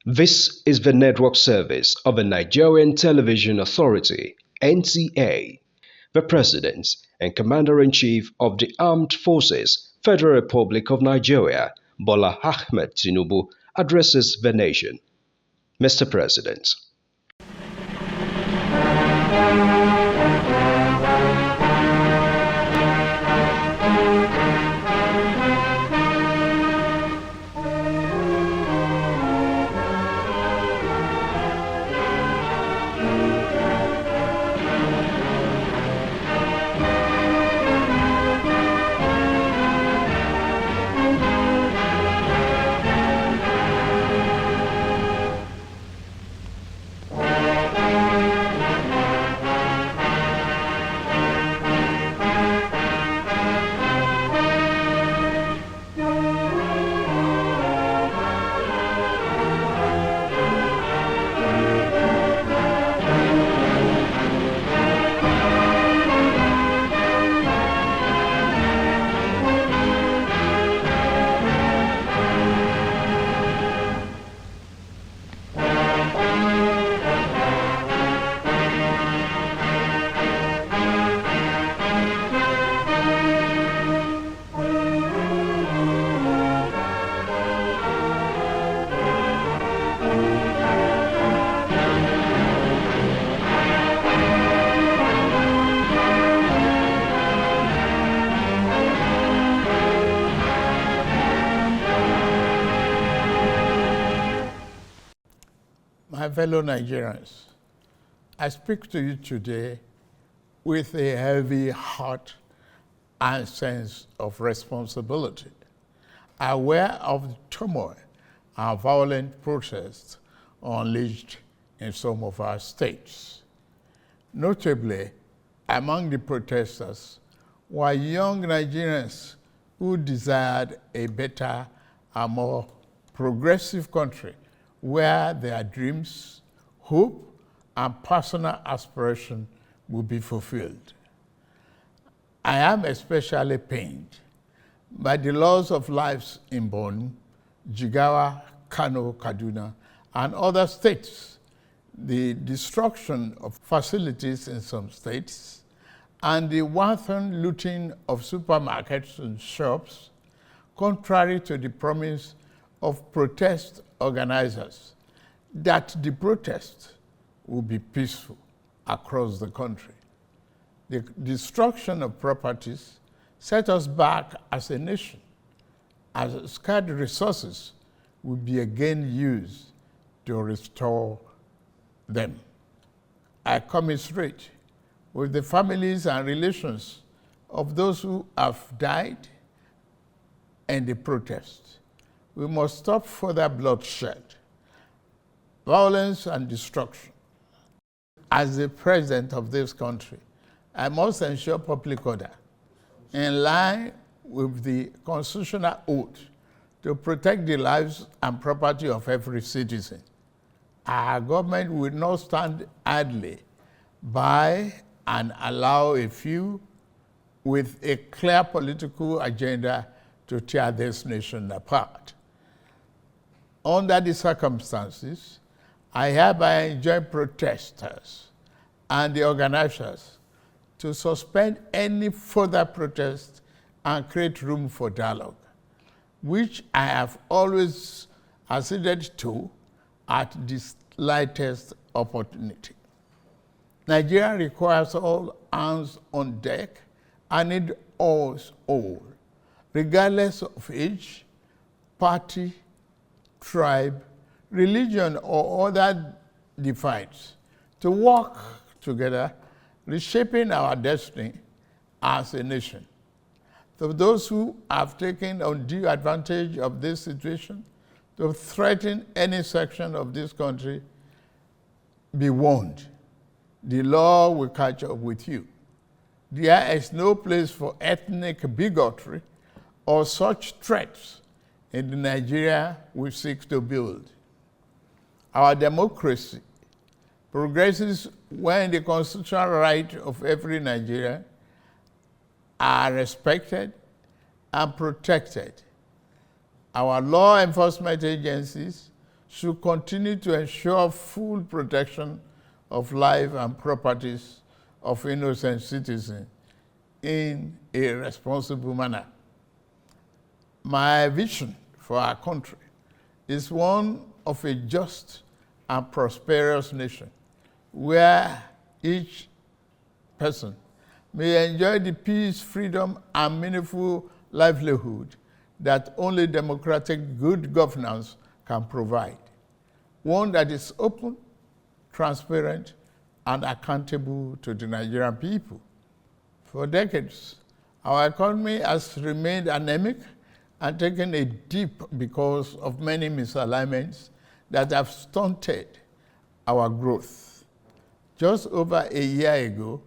This is the network service of the Nigerian Television Authority, NTA. The President and Commander-in-Chief of the Armed Forces, Federal Republic of Nigeria, Bola Ahmed Tinubu, addresses the nation. Mr. President. My fellow Nigerians, I speak to you today with a heavy heart and sense of responsibility, aware of the turmoil and violent protests unleashed in some of our states. Notably, among the protesters were young Nigerians who desired a better and more progressive country where their dreams, hope, and personal aspiration will be fulfilled. I am especially pained by the loss of lives in Borno, Jigawa, Kano, Kaduna, and other states, the destruction of facilities in some states, and the wanton looting of supermarkets and shops, contrary to the promise of protest organizers that the protest will be peaceful across the country. The destruction of properties set us back as a nation, as scarce resources will be again used to restore them. I commiserate with the families and relations of those who have died in the protest. We must stop further bloodshed, violence, and destruction. As the president of this country, I must ensure public order in line with the constitutional oath to protect the lives and property of every citizen. Our government will not stand idly by and allow a few with a clear political agenda to tear this nation apart. Under the circumstances, I hereby enjoin protesters and the organizers to suspend any further protest and create room for dialogue, which I have always acceded to at the slightest opportunity. Nigeria requires all hands on deck and need us all, regardless of age, party, tribe, religion, or other divides, to work together, reshaping our destiny as a nation. To those who have taken undue advantage of this situation to threaten any section of this country, be warned. The law will catch up with you. There is no place for ethnic bigotry or such threats in the Nigeria we seek to build. Our democracy progresses when the constitutional rights of every Nigerian are respected and protected. Our law enforcement agencies should continue to ensure full protection of life and properties of innocent citizens in a responsible manner. My vision for our country is one of a just and prosperous nation where each person may enjoy the peace, freedom, and meaningful livelihood that only democratic good governance can provide. One that is open, transparent, and accountable to the Nigerian people. For decades, our economy has remained anemic and taken a dip because of many misalignments that have stunted our growth. Just over a year ago,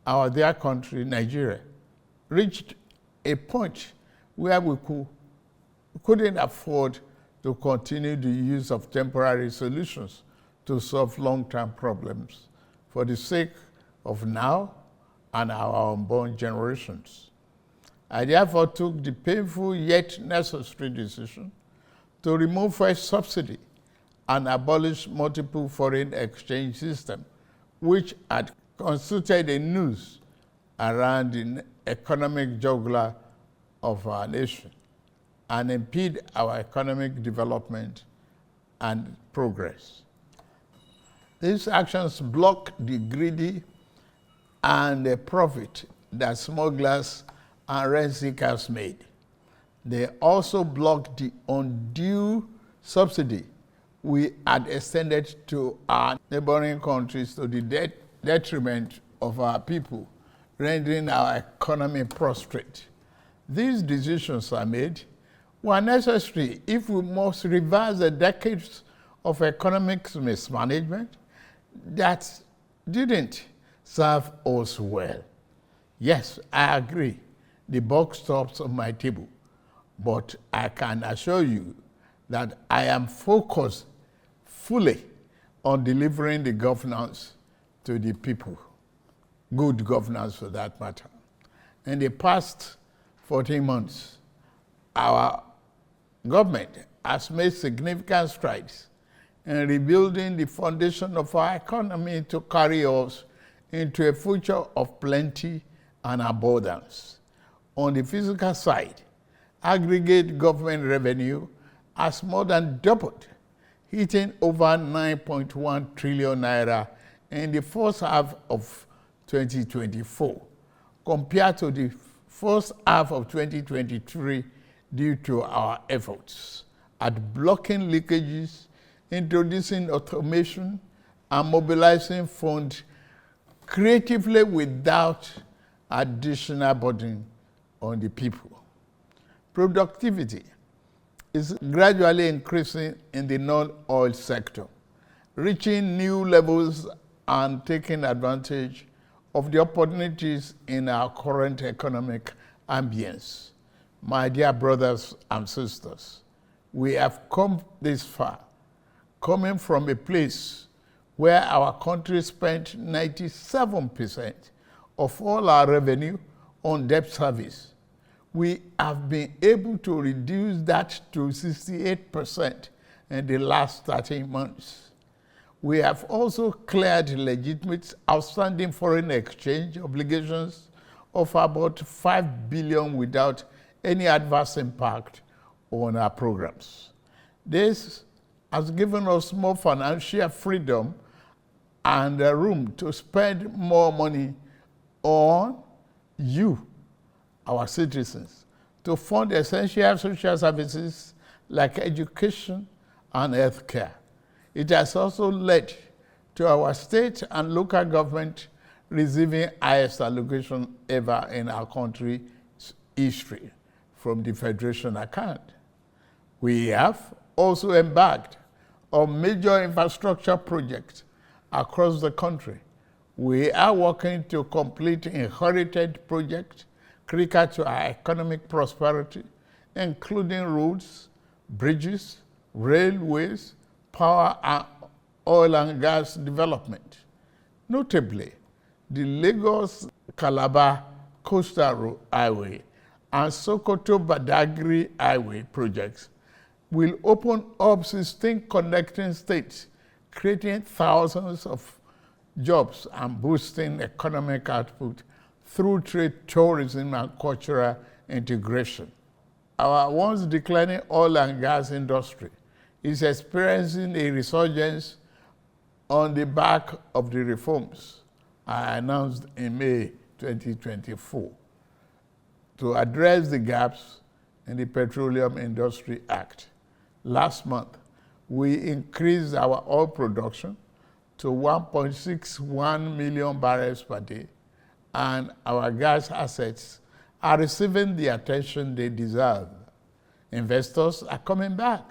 our dear country, Nigeria, reached a point where we couldn't afford to continue the use of temporary solutions to solve long-term problems for the sake of now and our unborn generations. I therefore took the painful yet necessary decision to remove fuel subsidy and abolish multiple foreign exchange systems, which had constituted a noose around the economic jugular of our nation and impede our economic development and progress. These actions block the greedy and the profit that smugglers and rent seekers made. They also block the undue subsidy we had extended to our neighboring countries to the detriment of our people, rendering our economy prostrate. These decisions are made were necessary if we must reverse the decades of economic mismanagement that didn't serve us well. Yes, I agree, the buck stops on my table, but I can assure you that I am focused fully on delivering the governance to the people, good governance for that matter. In the past 14 months, our government has made significant strides in rebuilding the foundation of our economy to carry us into a future of plenty and abundance. On the fiscal side, aggregate government revenue has more than doubled, hitting over 9.1 trillion naira in the first half of 2024, compared to the first half of 2023 due to our efforts at blocking leakages, introducing automation, and mobilizing funds creatively without additional burden on the people. Productivity is gradually increasing in the non-oil sector, reaching new levels and taking advantage of the opportunities in our current economic ambience. My dear brothers and sisters, we have come this far, coming from a place where our country spent 97% of all our revenue on debt service. We have been able to reduce that to 68% in the last 13 months. We have also cleared legitimate outstanding foreign exchange obligations of about 5 billion without any adverse impact on our programs. This has given us more financial freedom and room to spend more money on you, our citizens, to fund essential social services like education and healthcare. It has also led to our state and local government receiving highest allocation ever in our country's history from the Federation account. We have also embarked on major infrastructure projects across the country. We are working to complete inherited projects critical to our economic prosperity, including roads, bridges, railways, power, and oil and gas development. Notably, the Lagos-Calabar Coastal Highway and Sokoto-Badagry Highway projects will open up 16 connecting states, creating thousands of jobs and boosting economic output through trade, tourism, and cultural integration. Our once declining oil and gas industry is experiencing a resurgence on the back of the reforms I announced in May 2024 to address the gaps in the Petroleum Industry Act. Last month, we increased our oil production to 1.61 million barrels per day, and our gas assets are receiving the attention they deserve. Investors are coming back,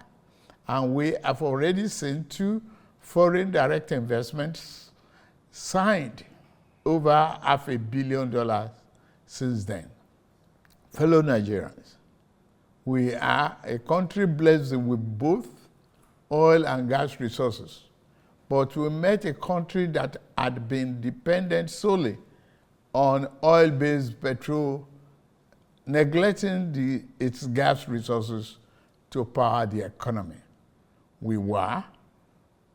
and we have already seen 2 foreign direct investments signed over $500 million since then. Fellow Nigerians, we are a country blessed with both oil and gas resources, but we met a country that had been dependent solely on oil-based petrol, neglecting its gas resources to power the economy. We were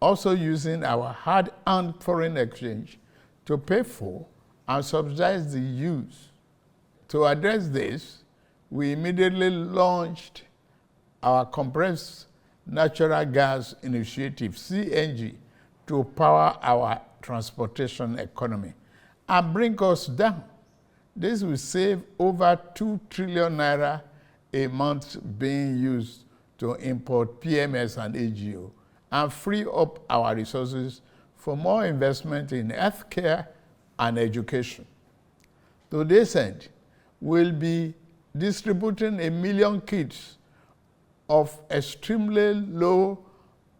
also using our hard-earned foreign exchange to pay for and subsidize the use. To address this, we immediately launched our compressed natural gas initiative, CNG, to power our transportation economy and bring us down. This will save over 2 trillion naira a month being used to import PMS and AGO and free up our resources for more investment in healthcare and education. To this end, we'll be distributing 1 million kits of extremely low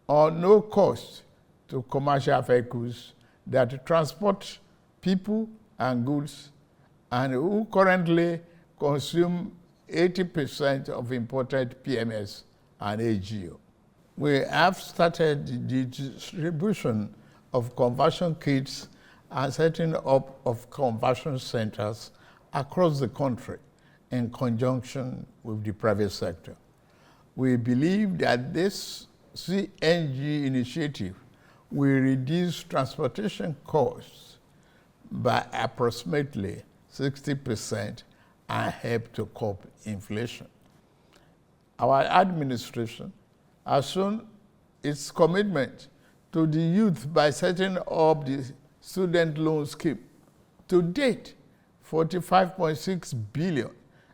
or no cost to commercial vehicles that transport people and goods and who currently consume 80% of imported PMS and AGO. We have started the distribution of conversion kits and setting up of conversion centers across the country in conjunction with the private sector. We believe that this CNG initiative will reduce transportation costs by approximately 60% and help to curb inflation. Our administration has shown its commitment to the youth by setting up the student loan scheme. To date, 45.6 billion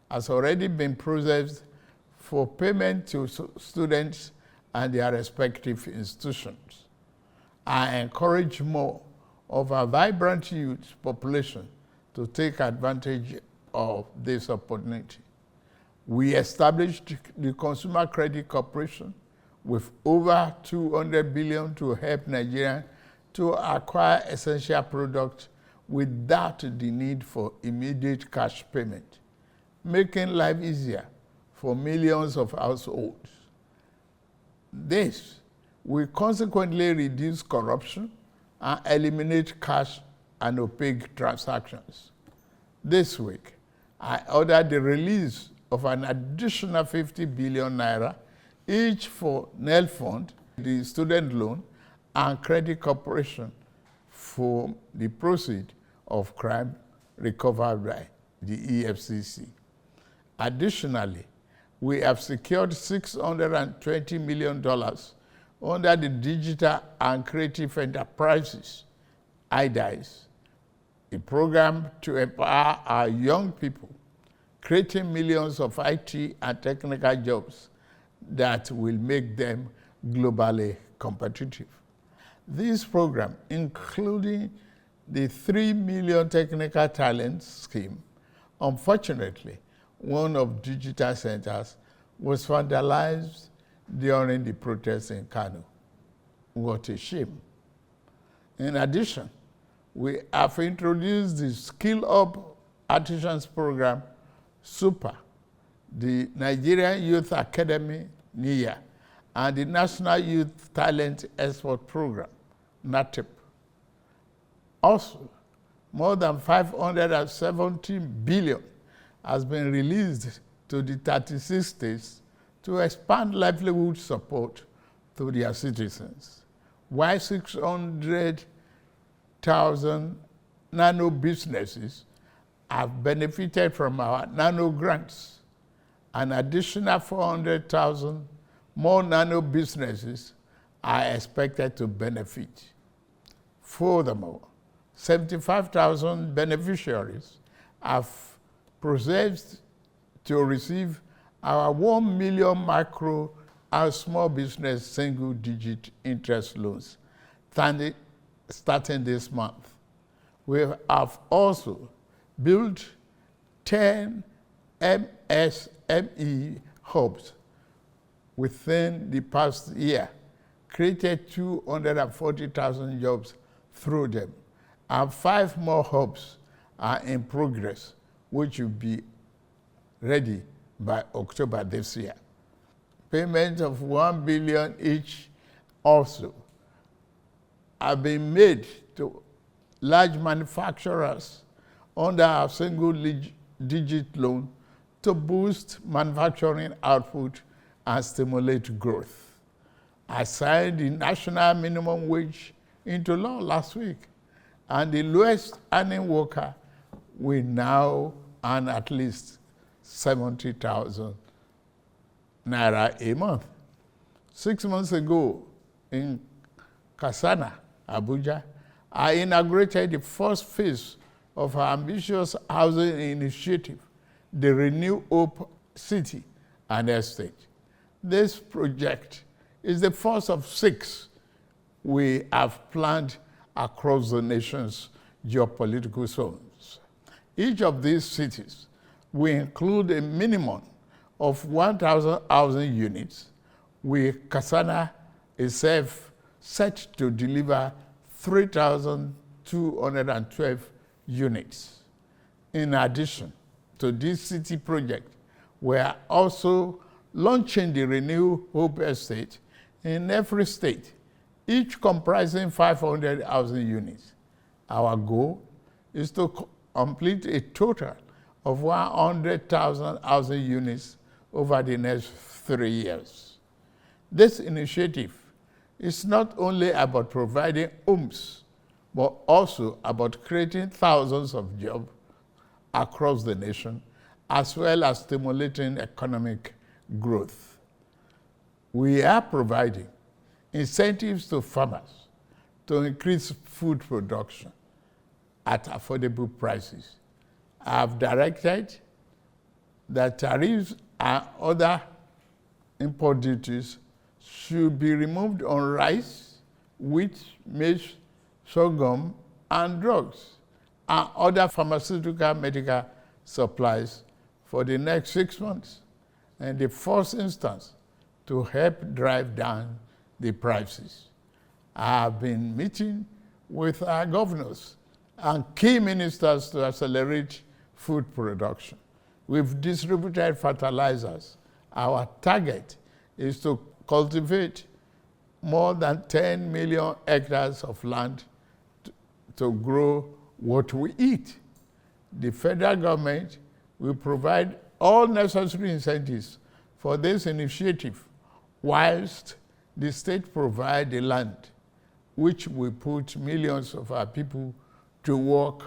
has already been processed for payment to students and their respective institutions. I encourage more of our vibrant youth population to take advantage of this opportunity. We established the Consumer Credit Corporation with over 200 billion to help Nigerians to acquire essential products without the need for immediate cash payment, making life easier for millions of households. This will consequently reduce corruption and eliminate cash and opaque transactions. This week, I ordered the release of an additional 50 billion naira, each for NEL Fund, the student loan, and Credit Corporation for the proceeds of crime recovered by the EFCC. Additionally, we have secured $620 million under the Digital and Creative Enterprises, IDICE, a program to empower our young people, creating millions of IT and technical jobs that will make them globally competitive. This program, including the 3 million technical talent scheme, unfortunately, one of digital centers was vandalized during the protests in Kano. What a shame. In addition, we have introduced the Skill Up Artisans Program, SUPER, the Nigerian Youth Academy, NIA, and the National Youth Talent Export Program, NATEP. Also, more than 570 billion has been released to the 36 states to expand livelihood support to their citizens, while 600,000 nano businesses have benefited from our nano grants. An additional 400,000 more nano businesses are expected to benefit. Furthermore, 75,000 beneficiaries have processed to receive our 1 million micro and small business single-digit interest loans starting this month. We have also built 10 MSME hubs within the past year, created 240,000 jobs through them, and 5 more hubs are in progress, which will be ready by October this year. Payments of 1 billion each also have been made to large manufacturers under our single-digit loan to boost manufacturing output and stimulate growth. I signed the national minimum wage into law last week, and the lowest earning worker will now earn at least 70,000 naira a month. 6 months ago in Kasana, Abuja, I inaugurated the first phase of our ambitious housing initiative, the Renew Hope City and Estate. This project is the first of 6 we have planned across the nation's geopolitical zones. Each of these cities will include a minimum of 1,000 housing units, with Kasana itself set to deliver 3,212 units. In addition to this city project, we are also launching the Renew Hope Estate in every state, each comprising 500 housing units. Our goal is to complete a total of 100,000 housing units over the next 3 years. This initiative is not only about providing homes, but also about creating thousands of jobs across the nation, as well as stimulating economic growth. We are providing incentives to farmers to increase food production at affordable prices. I have directed that tariffs and other import duties should be removed on rice, wheat, maize, sorghum, and drugs, and other pharmaceutical medical supplies for the next 6 months, in the first instance, to help drive down the prices. I have been meeting with our governors and key ministers to accelerate food production. We've distributed fertilizers. Our target is to cultivate more than 10 million hectares of land to grow what we eat. The federal government will provide all necessary incentives for this initiative, whilst the state provide the land, which will put millions of our people to work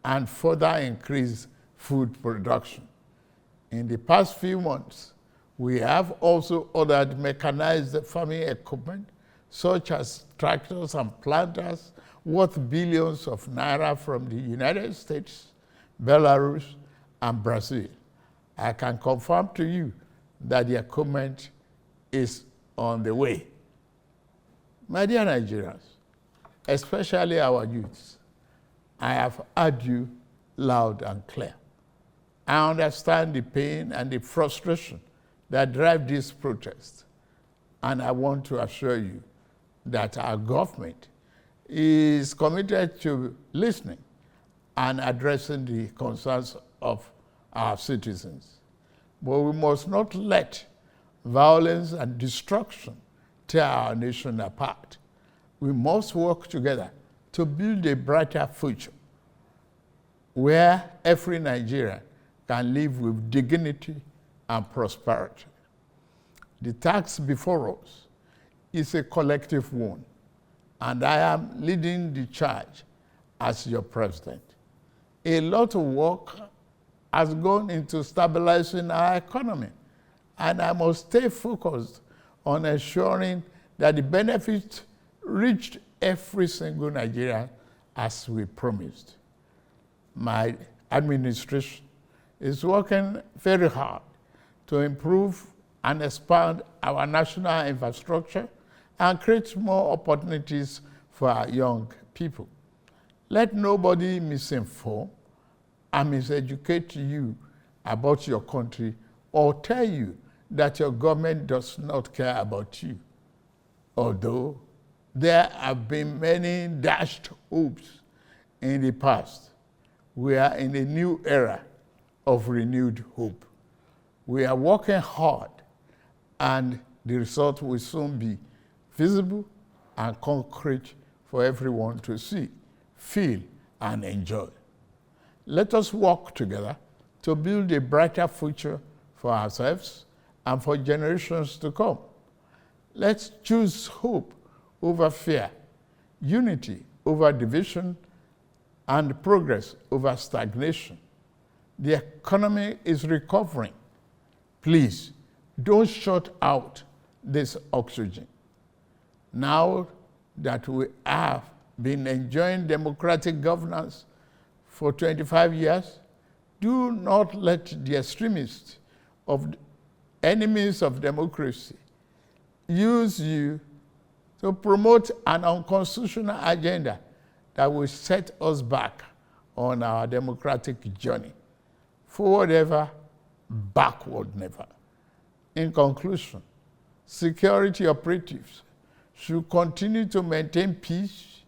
and further increase food production. In the past few months, we have also ordered mechanized farming equipment, such as tractors and planters, worth billions of naira from the United States, Belarus, and Brazil. I can confirm to you that the equipment is on the way. My dear Nigerians, especially our youths, I have heard you loud and clear. I understand the pain and the frustration that drive this protest, and I want to assure you that our government is committed to listening and addressing the concerns of our citizens. But we must not let violence and destruction tear our nation apart. We must work together to build a brighter future where every Nigerian can live with dignity and prosperity. The task before us is a collective one, and I am leading the charge as your president. A lot of work has gone into stabilizing our economy, and I must stay focused on ensuring that the benefits reached every single Nigerian as we promised. My administration is working very hard to improve and expand our national infrastructure and create more opportunities for our young people. Let nobody misinform and miseducate you about your country or tell you that your government does not care about you. Although there have been many dashed hopes in the past, we are in a new era of renewed hope. We are working hard, and the result will soon be visible and concrete for everyone to see, feel, and enjoy. Let us work together to build a brighter future for ourselves and for generations to come. Let's choose hope over fear, unity over division, and progress over stagnation. The economy is recovering. Please, don't shut out this oxygen. Now that we have been enjoying democratic governance for 25 years, do not let the extremists of enemies of democracy use you to promote an unconstitutional agenda that will set us back on our democratic journey. Forward ever, backward never. In conclusion, security operatives should continue to maintain peace,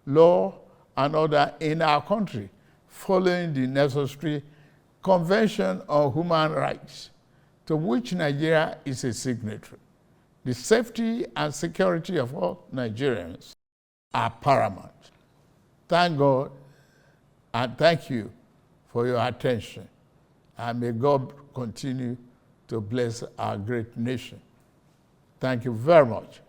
law, and order in our country, following the necessary Convention on Human Rights, to which Nigeria is a signatory. The safety and security of all Nigerians are paramount. Thank God and thank you for your attention. And may God continue to bless our great nation. Thank you very much.